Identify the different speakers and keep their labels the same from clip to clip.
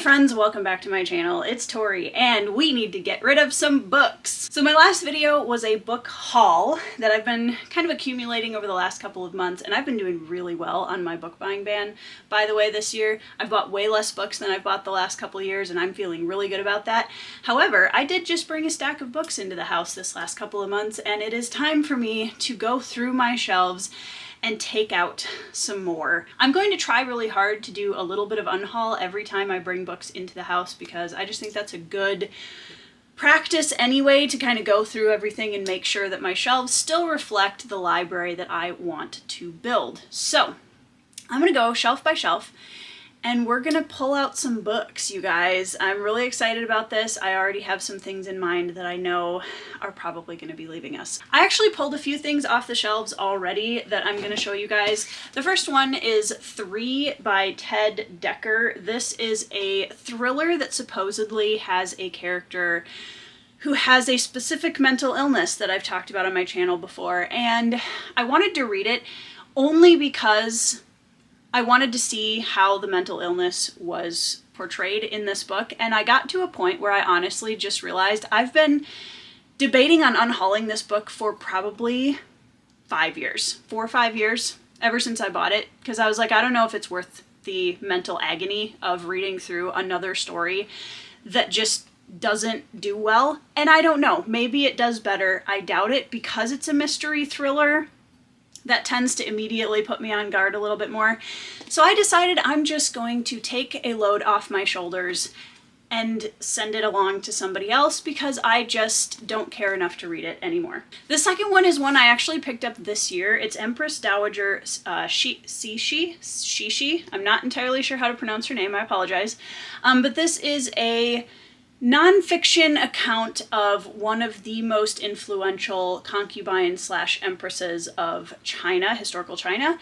Speaker 1: friends, welcome back to my channel. It's Tori, and we need to get rid of some books. So my last video was a book haul that I've been kind of accumulating over the last couple of months, and I've been doing really well on my book buying ban. By the way, this year I've bought way less books than I've bought the last couple of years, and I'm feeling really good about that. However, I did just bring a stack of books into the house this last couple of months, and it is time for me to go through my shelves and take out some more. I'm going to try really hard to do a little bit of unhaul every time I bring books into the house, because I just think that's a good practice anyway, to kind of go through everything and make sure that my shelves still reflect the library that I want to build. So I'm gonna go shelf by shelf, and we're gonna pull out some books, you guys. I'm really excited about this. I already have some things in mind that I know are probably gonna be leaving us. I actually pulled a few things off the shelves already that I'm gonna show you guys. The first one is 3 by Ted Dekker. This is a thriller that supposedly has a character who has a specific mental illness that I've talked about on my channel before, and I wanted to read it only because I wanted to see how the mental illness was portrayed in this book, and I got to a point where I honestly just realized I've been debating on unhauling this book for probably 5 years, 4 or 5 years, ever since I bought it, because I was like, I don't know if it's worth the mental agony of reading through another story that just doesn't do well. And I don't know, maybe it does better. I doubt it, because it's a mystery thriller. That tends to immediately put me on guard a little bit more. So I decided I'm just going to take a load off my shoulders and send it along to somebody else, because I just don't care enough to read it anymore. The second one is one I actually picked up this year. It's Empress Dowager Cixi. I'm not entirely sure how to pronounce her name, I apologize. But this is a nonfiction account of one of the most influential concubines/empresses of China, historical China.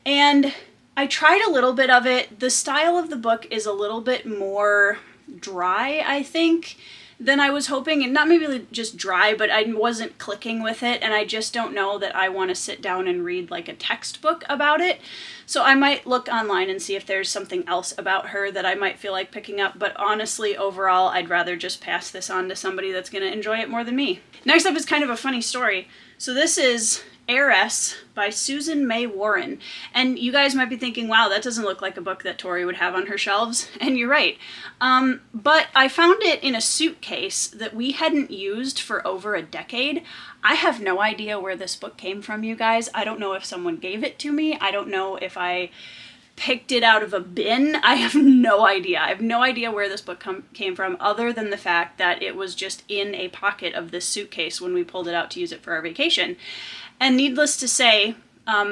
Speaker 1: And I tried a little bit of it. The style of the book is a little bit more dry, I think, than I was hoping. And not maybe just dry, but I wasn't clicking with it, and I just don't know that I want to sit down and read like a textbook about it. So I might look online and see if there's something else about her that I might feel like picking up, but honestly, overall, I'd rather just pass this on to somebody that's going to enjoy it more than me. Next up is kind of a funny story. So this is Heiress by Susan May Warren. And you guys might be thinking, wow, that doesn't look like a book that Tori would have on her shelves. And you're right. But I found it in a suitcase that we hadn't used for over a decade. I have no idea where this book came from, you guys. I don't know if someone gave it to me. I don't know if I picked it out of a bin. I have no idea. I have no idea where this book came from, other than the fact that it was just in a pocket of this suitcase when we pulled it out to use it for our vacation. And needless to say,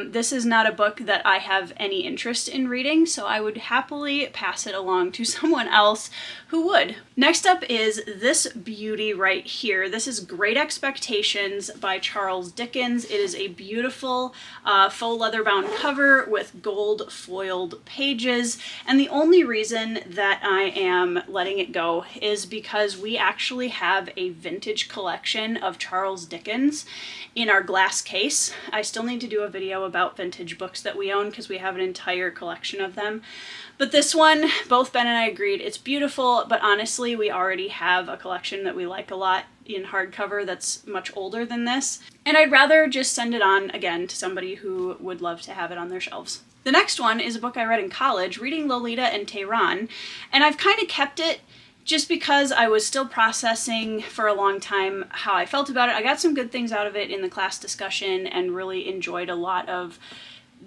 Speaker 1: this is not a book that I have any interest in reading, so I would happily pass it along to someone else who would. Next up is this beauty right here. This is Great Expectations by Charles Dickens. It is a beautiful faux leather-bound cover with gold foiled pages, and the only reason that I am letting it go is because we actually have a vintage collection of Charles Dickens in our glass case. I still need to do a video about vintage books that we own, because we have an entire collection of them. But this one, both Ben and I agreed it's beautiful, but honestly, we already have a collection that we like a lot in hardcover that's much older than this. And I'd rather just send it on again to somebody who would love to have it on their shelves. The next one is a book I read in college, Reading Lolita and Tehran, and I've kind of kept it just because I was still processing for a long time how I felt about it. I got some good things out of it in the class discussion and really enjoyed a lot of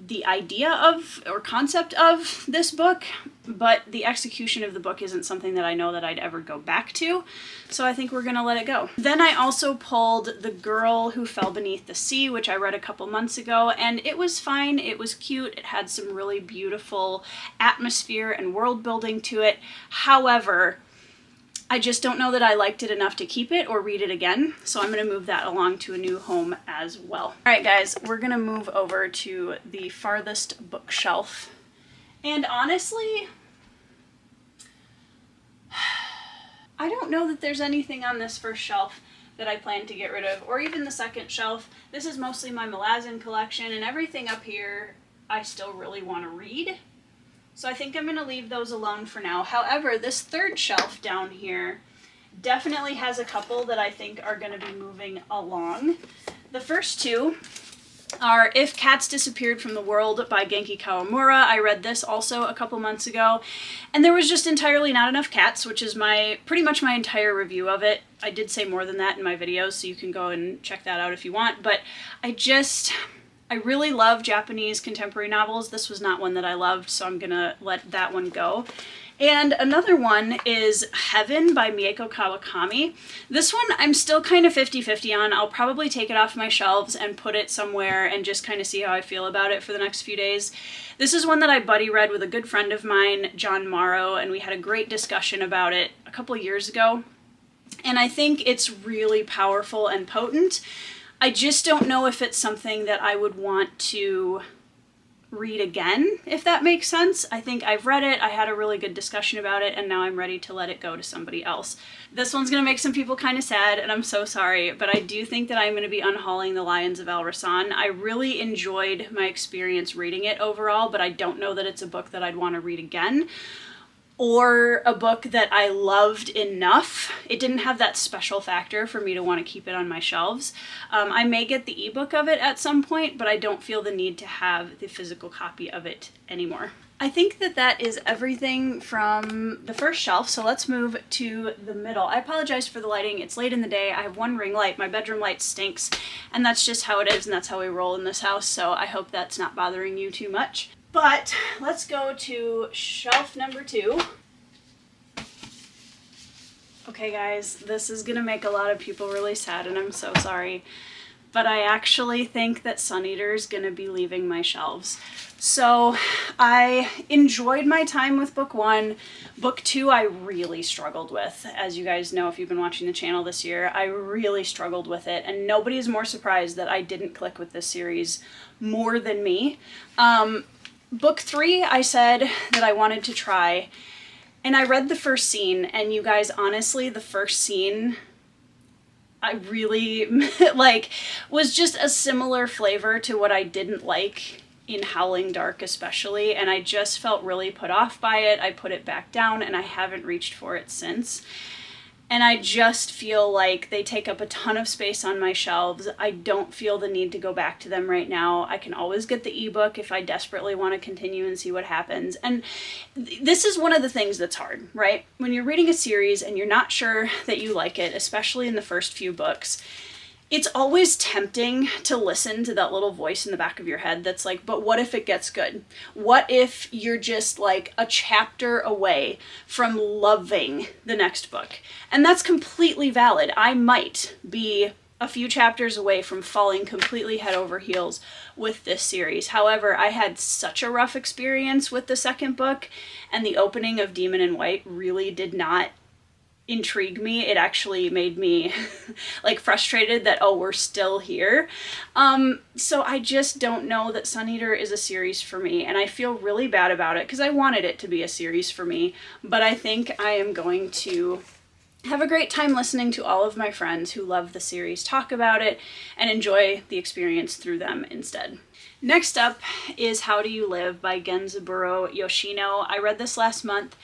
Speaker 1: the idea of, or concept of, this book, but the execution of the book isn't something that I know that I'd ever go back to, so I think we're gonna let it go. Then I also pulled The Girl Who Fell Beneath the Sea, which I read a couple months ago, and it was fine, it was cute, it had some really beautiful atmosphere and world building to it. However, I just don't know that I liked it enough to keep it or read it again, so I'm going to move that along to a new home as well. Alright guys, we're going to move over to the farthest bookshelf. And honestly, I don't know that there's anything on this first shelf that I plan to get rid of, or even the second shelf. This is mostly my Malazan collection, and everything up here I still really want to read. So I think I'm going to leave those alone for now. However, this third shelf down here definitely has a couple that I think are going to be moving along. The first two are If Cats Disappeared from the World by Genki Kawamura. I read this also a couple months ago, and there was just entirely not enough cats, which is pretty much my entire review of it. I did say more than that in my videos, so you can go and check that out if you want, but I really love Japanese contemporary novels. This was not one that I loved, so I'm gonna let that one go. And another one is Heaven by Mieko Kawakami. This one I'm still kind of 50-50 on. I'll probably take it off my shelves and put it somewhere and just kind of see how I feel about it for the next few days. This is one that I buddy read with a good friend of mine, John Morrow, and we had a great discussion about it a couple years ago. And I think it's really powerful and potent. I just don't know if it's something that I would want to read again, if that makes sense. I think I've read it, I had a really good discussion about it, and now I'm ready to let it go to somebody else. This one's gonna make some people kind of sad, and I'm so sorry, but I do think that I'm gonna be unhauling The Lions of El Rasan. I really enjoyed my experience reading it overall, but I don't know that it's a book that I'd want to read again, or a book that I loved enough. It didn't have that special factor for me to want to keep it on my shelves. I may get the ebook of it at some point, but I don't feel the need to have the physical copy of it anymore. I think that that is everything from the first shelf, so let's move to the middle. I apologize for the lighting. It's late in the day. I have one ring light. My bedroom light stinks, and that's just how it is, and that's how we roll in this house, so I hope that's not bothering you too much. But let's go to shelf number 2. Okay guys, this is gonna make a lot of people really sad, and I'm so sorry, but I actually think that Sun Eater is gonna be leaving my shelves. So I enjoyed my time with book 1. Book 2 I really struggled with. As you guys know, if you've been watching the channel this year, I really struggled with it, and nobody is more surprised that I didn't click with this series more than me. Book 3 I said that I wanted to try, and I read the first scene, and you guys, honestly, the first scene I really was just a similar flavor to what I didn't like in Howling Dark especially, and I just felt really put off by it. I put it back down, and I haven't reached for it since. And I just feel like they take up a ton of space on my shelves. I don't feel the need to go back to them right now. I can always get the ebook if I desperately want to continue and see what happens. And this is one of the things that's hard, right? When you're reading a series and you're not sure that you like it, especially in the first few books, it's always tempting to listen to that little voice in the back of your head that's like, but what if it gets good? What if you're just like a chapter away from loving the next book? And that's completely valid. I might be a few chapters away from falling completely head over heels with this series. However, I had such a rough experience with the second book, and the opening of Demon in White really did not intrigue me. It actually made me like frustrated that, oh, we're still here. So I just don't know that Sun Eater is a series for me, and I feel really bad about it because I wanted it to be a series for me, but I think I am going to have a great time listening to all of my friends who love the series talk about it and enjoy the experience through them instead. Next up is How Do You Live by Genzaburo Yoshino. I read this last month,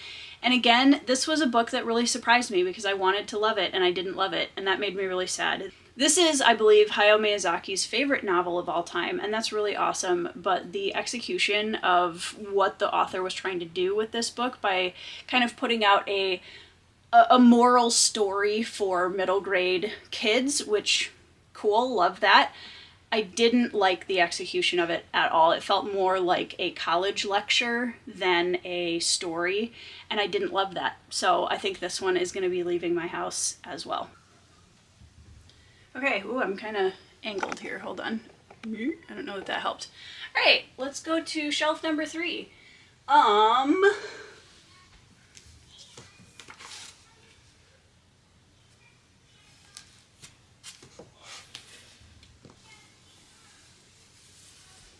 Speaker 1: and again, this was a book that really surprised me because I wanted to love it and I didn't love it, and that made me really sad. This is, I believe, Hayao Miyazaki's favorite novel of all time, and that's really awesome, but the execution of what the author was trying to do with this book by kind of putting out a moral story for middle grade kids, which, cool, love that. I didn't like the execution of it at all. It felt more like a college lecture than a story, and I didn't love that. So I think this one is going to be leaving my house as well. Okay, ooh, I'm kind of angled here. Hold on. I don't know if that helped. All right, let's go to shelf number 3.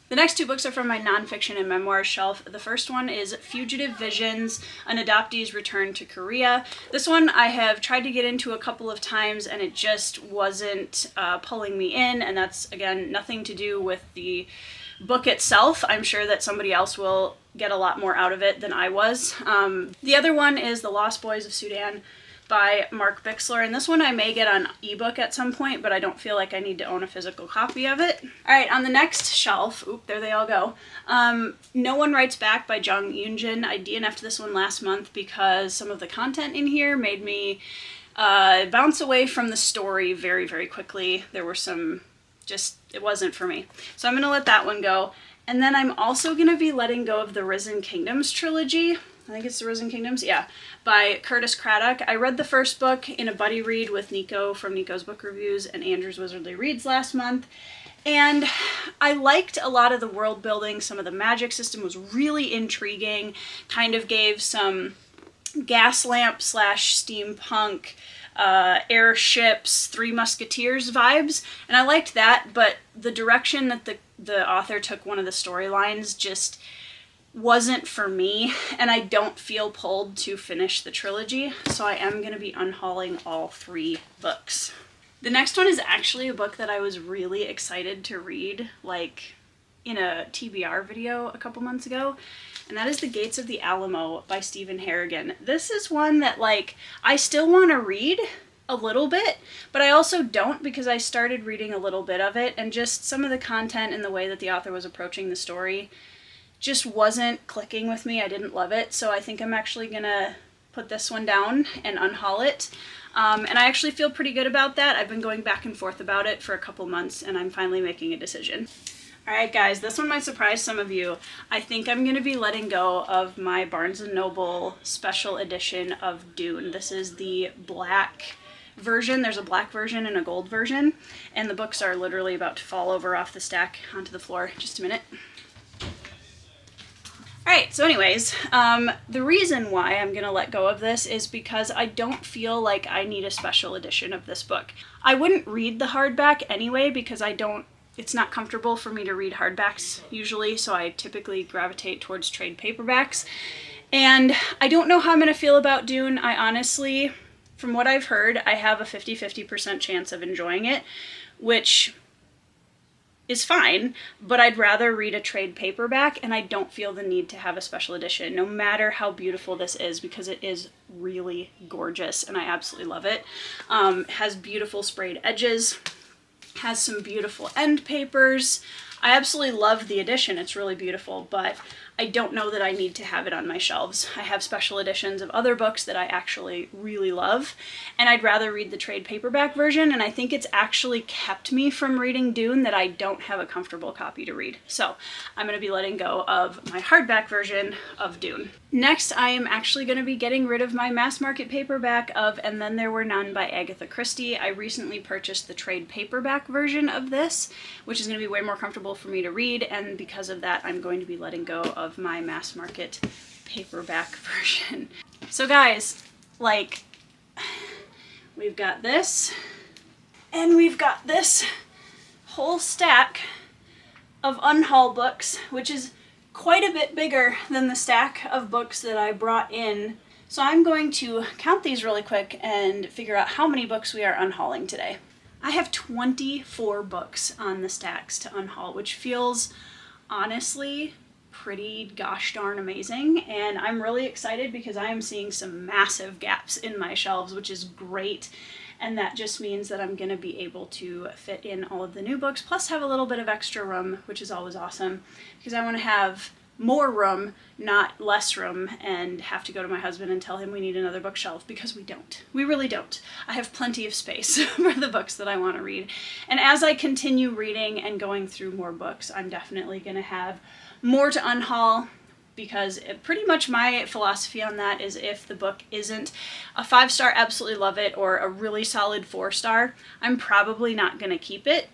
Speaker 1: The next 2 books are from my nonfiction and memoir shelf. The first one is Fugitive Visions, An Adoptee's Return to Korea. This one I have tried to get into a couple of times, and it just wasn't pulling me in, and that's, again, nothing to do with the book itself, I'm sure that somebody else will get a lot more out of it than I was. The other one is The Lost Boys of Sudan by Mark Bixler, and this one I may get on ebook at some point, but I don't feel like I need to own a physical copy of it. Alright, on the next shelf, oop, there they all go, No One Writes Back by Jung Yoonjin. I DNF'd this one last month because some of the content in here made me bounce away from the story very, very quickly. There were some, it wasn't for me. So I'm going to let that one go. And then I'm also going to be letting go of the Risen Kingdoms trilogy. I think it's the Risen Kingdoms, yeah, by Curtis Craddock. I read the first book in a buddy read with Nico from Nico's Book Reviews and Andrew's Wizardly Reads last month, and I liked a lot of the world building. Some of the magic system was really intriguing, kind of gave some Gaslamp / steampunk, airships, Three Musketeers vibes, and I liked that, but the direction that the author took one of the storylines just wasn't for me, and I don't feel pulled to finish the trilogy, so I am going to be unhauling all 3 books. The next one is actually a book that I was really excited to read, like in a TBR video a couple months ago, and that is The Gates of the Alamo by Stephen Harrigan. This is one that, like, I still want to read a little bit, but I also don't, because I started reading a little bit of it, and just some of the content and the way that the author was approaching the story just wasn't clicking with me. I didn't love it, so I think I'm actually gonna put this one down and unhaul it. And I actually feel pretty good about that. I've been going back and forth about it for a couple months, and I'm finally making a decision. Alright guys, this one might surprise some of you. I think I'm going to be letting go of my Barnes & Noble special edition of Dune. This is the black version. There's a black version and a gold version, and the books are literally about to fall over off the stack onto the floor. Just a minute. Alright, so anyways, the reason why I'm going to let go of this is because I don't feel like I need a special edition of this book. I wouldn't read the hardback anyway because it's not comfortable for me to read hardbacks usually, so I typically gravitate towards trade paperbacks. And I don't know how I'm going to feel about Dune. I honestly, from what I've heard, I have a 50-50% chance of enjoying it, which is fine, but I'd rather read a trade paperback, and I don't feel the need to have a special edition, no matter how beautiful this is, because it is really gorgeous, and I absolutely love it. It has beautiful sprayed edges, has some beautiful end papers. I absolutely love the edition, it's really beautiful, but I don't know that I need to have it on my shelves. I have special editions of other books that I actually really love, and I'd rather read the trade paperback version, and I think it's actually kept me from reading Dune that I don't have a comfortable copy to read. So I'm going to be letting go of my hardback version of Dune. Next, I am actually going to be getting rid of my mass market paperback of And Then There Were None by Agatha Christie. I recently purchased the trade paperback version of this, which is going to be way more comfortable for me to read, and because of that, I'm going to be letting go of my mass market paperback version. So guys, like, we've got this, and we've got this whole stack of unhaul books, which is quite a bit bigger than the stack of books that I brought in. So I'm going to count these really quick and figure out how many books we are unhauling today. I have 24 books on the stacks to unhaul, which feels honestly pretty gosh darn amazing, and I'm really excited because I am seeing some massive gaps in my shelves, which is great, and that just means that I'm going to be able to fit in all of the new books, plus have a little bit of extra room, which is always awesome, because I want to have more room, not less room, and have to go to my husband and tell him we need another bookshelf, because we don't. We really don't. I have plenty of space for the books that I want to read. And as I continue reading and going through more books, I'm definitely going to have more to unhaul, because pretty much my philosophy on that is if the book isn't a 5-star, absolutely love it, or a really solid 4-star, I'm probably not going to keep it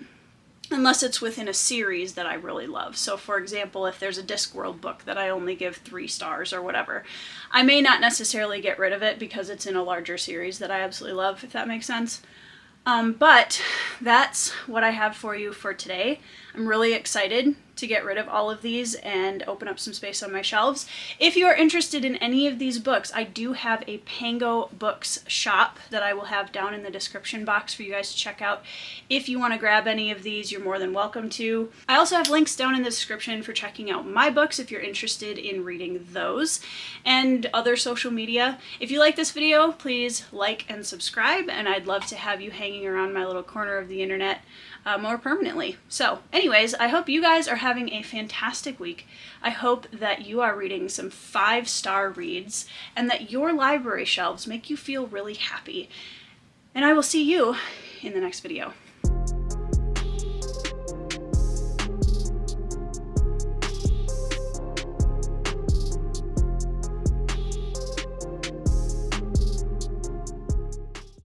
Speaker 1: unless it's within a series that I really love. So for example, if there's a Discworld book that I only give 3 stars or whatever, I may not necessarily get rid of it because it's in a larger series that I absolutely love, if that makes sense. But that's what I have for you for today. I'm really excited to get rid of all of these and open up some space on my shelves. If you are interested in any of these books, I do have a Pango Books shop that I will have down in the description box for you guys to check out. If you want to grab any of these, you're more than welcome to. I also have links down in the description for checking out my books if you're interested in reading those, and other social media. If you like this video, please like and subscribe, and I'd love to have you hanging around my little corner of the internet more permanently. So anyways, I hope you guys are having a fantastic week. I hope that you are reading some 5-star reads and that your library shelves make you feel really happy. And I will see you in the next video.